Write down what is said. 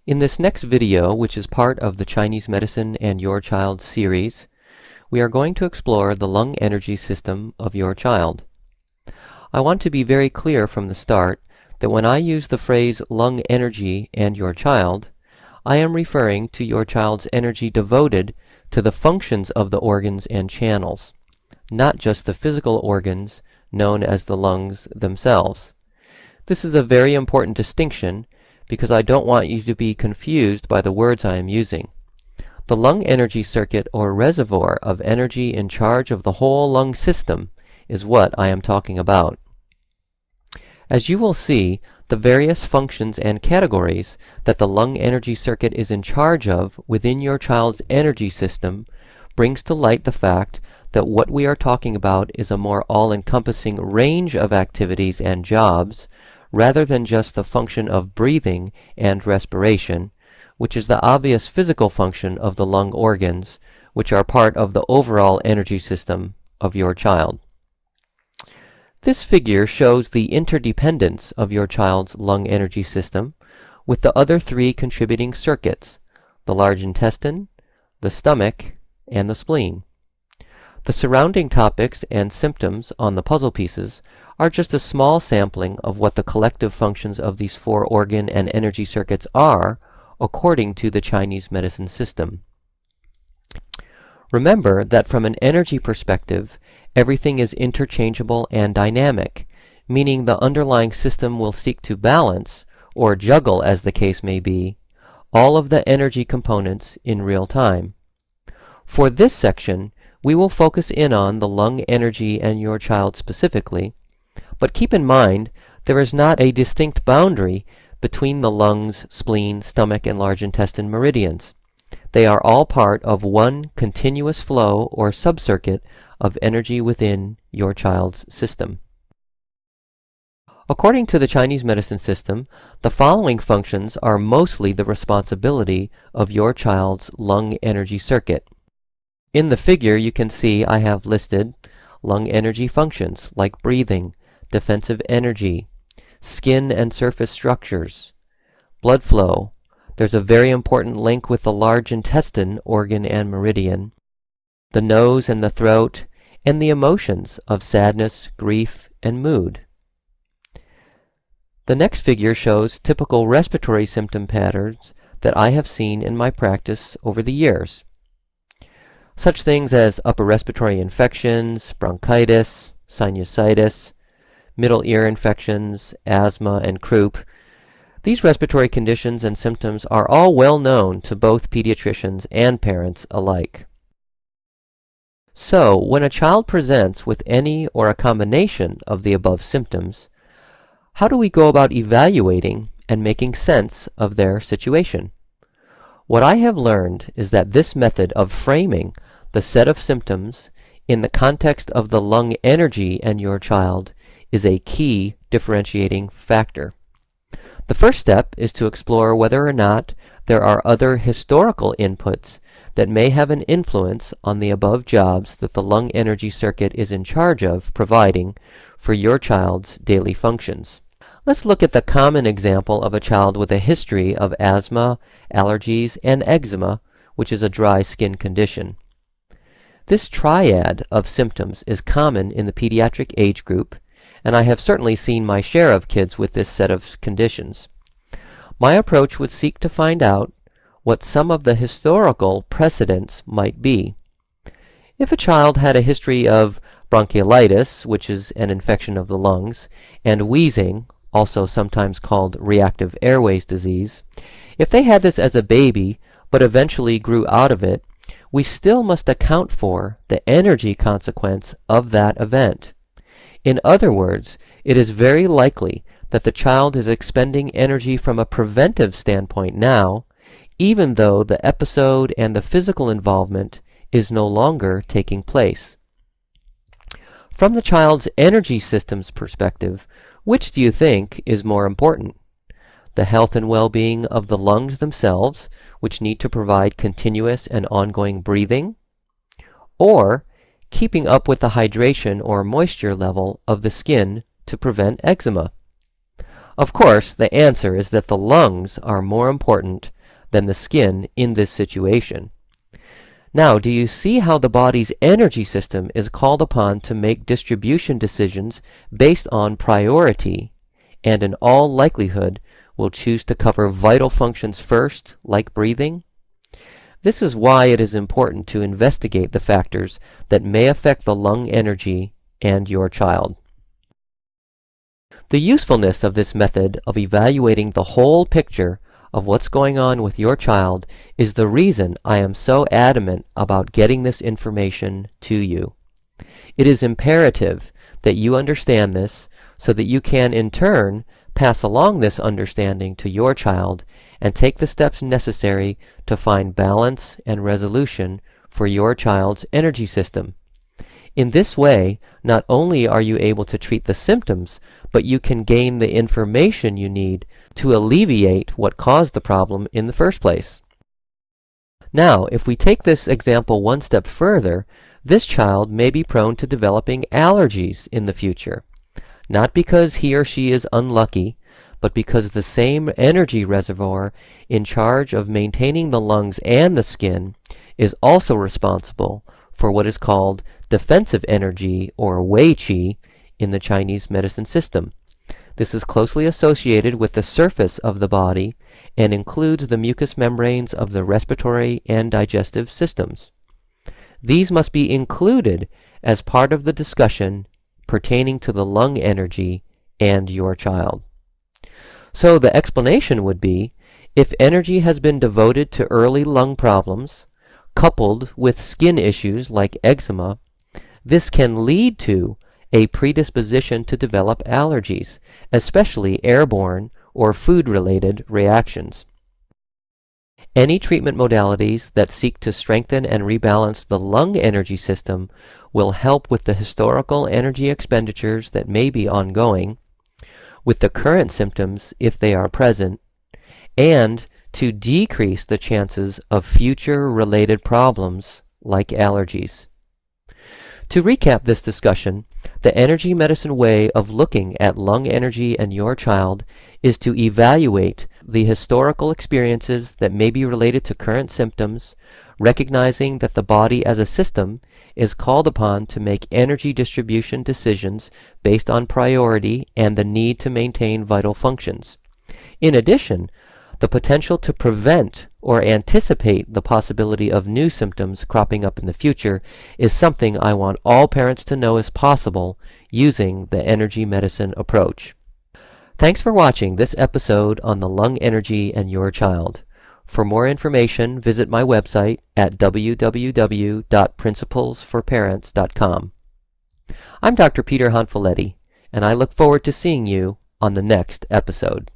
In this next video, which is part of the Chinese Medicine and Your Child series, we are going to explore the lung energy system of your child. I want to be very clear from the start that when I use the phrase lung energy and your child, I am referring to your child's energy devoted to the functions of the organs and channels, not just the physical organs known as the lungs themselves. This is a very important distinction because I don't want you to be confused by the words I am using. The lung energy circuit or reservoir of energy in charge of the whole lung system is what I am talking about. As you will see, the various functions and categories that the lung energy circuit is in charge of within your child's energy system brings to light the fact that what we are talking about is a more all-encompassing range of activities and jobs rather than just the function of breathing and respiration, which is the obvious physical function of the lung organs, which are part of the overall energy system of your child. This figure shows the interdependence of your child's lung energy system with the other three contributing circuits, the large intestine, the stomach, and the spleen. The surrounding topics and symptoms on the puzzle pieces are just a small sampling of what the collective functions of these four organ and energy circuits are according to the Chinese medicine system. Remember that from an energy perspective, everything is interchangeable and dynamic, meaning the underlying system will seek to balance, or juggle as the case may be, all of the energy components in real time. For this section, we will focus in on the lung energy and your child specifically, but keep in mind there is not a distinct boundary between the lungs, spleen, stomach, and large intestine meridians. They are all part of one continuous flow or subcircuit of energy within your child's system. According to the Chinese medicine system, the following functions are mostly the responsibility of your child's lung energy circuit. In the figure you can see I have listed lung energy functions like breathing, defensive energy, skin and surface structures, blood flow. There's a very important link with the large intestine organ and meridian, the nose and the throat, and the emotions of sadness, grief, and mood. The next figure shows typical respiratory symptom patterns that I have seen in my practice over the years. Such things as upper respiratory infections, bronchitis, sinusitis, middle ear infections, asthma, and croup. These respiratory conditions and symptoms are all well known to both pediatricians and parents alike. So, when a child presents with any or a combination of the above symptoms, how do we go about evaluating and making sense of their situation? What I have learned is that this method of framing the set of symptoms in the context of the lung energy and your child is a key differentiating factor. The first step is to explore whether or not there are other historical inputs that may have an influence on the above jobs that the lung energy circuit is in charge of providing for your child's daily functions. Let's look at the common example of a child with a history of asthma, allergies, and eczema, which is a dry skin condition. This triad of symptoms is common in the pediatric age group, and I have certainly seen my share of kids with this set of conditions. My approach would seek to find out what some of the historical precedents might be. If a child had a history of bronchiolitis, which is an infection of the lungs, and wheezing, also sometimes called reactive airways disease, if they had this as a baby but eventually grew out of it, we still must account for the energy consequence of that event. In other words, it is very likely that the child is expending energy from a preventive standpoint now, even though the episode and the physical involvement is no longer taking place. From the child's energy system's perspective, which do you think is more important? The health and well-being of the lungs themselves, which need to provide continuous and ongoing breathing, or keeping up with the hydration or moisture level of the skin to prevent eczema? Of course, the answer is that the lungs are more important than the skin in this situation. Now, do you see how the body's energy system is called upon to make distribution decisions based on priority, and in all likelihood will choose to cover vital functions first, like breathing? This is why it is important to investigate the factors that may affect the lung energy and your child. The usefulness of this method of evaluating the whole picture of what's going on with your child is the reason I am so adamant about getting this information to you. It is imperative that you understand this so that you can in turn pass along this understanding to your child and take the steps necessary to find balance and resolution for your child's energy system. In this way, not only are you able to treat the symptoms, but you can gain the information you need to alleviate what caused the problem in the first place. Now, if we take this example one step further, this child may be prone to developing allergies in the future, not because he or she is unlucky, but because the same energy reservoir in charge of maintaining the lungs and the skin is also responsible for what is called defensive energy, or wei qi, in the Chinese medicine system. This is closely associated with the surface of the body and includes the mucous membranes of the respiratory and digestive systems. These must be included as part of the discussion pertaining to the lung energy and your child. So the explanation would be, if energy has been devoted to early lung problems, coupled with skin issues like eczema, this can lead to a predisposition to develop allergies, especially airborne or food-related reactions. Any treatment modalities that seek to strengthen and rebalance the lung energy system will help with the historical energy expenditures that may be ongoing, with the current symptoms if they are present, and to decrease the chances of future related problems like allergies. To recap this discussion, the energy medicine way of looking at lung energy in your child is to evaluate the historical experiences that may be related to current symptoms, recognizing that the body as a system is called upon to make energy distribution decisions based on priority and the need to maintain vital functions. In addition, the potential to prevent or anticipate the possibility of new symptoms cropping up in the future is something I want all parents to know is possible using the energy medicine approach. Thanks for watching this episode on the lung energy and your child. For more information, visit my website at www.principlesforparents.com. I'm Dr. Peter Hanfileti, and I look forward to seeing you on the next episode.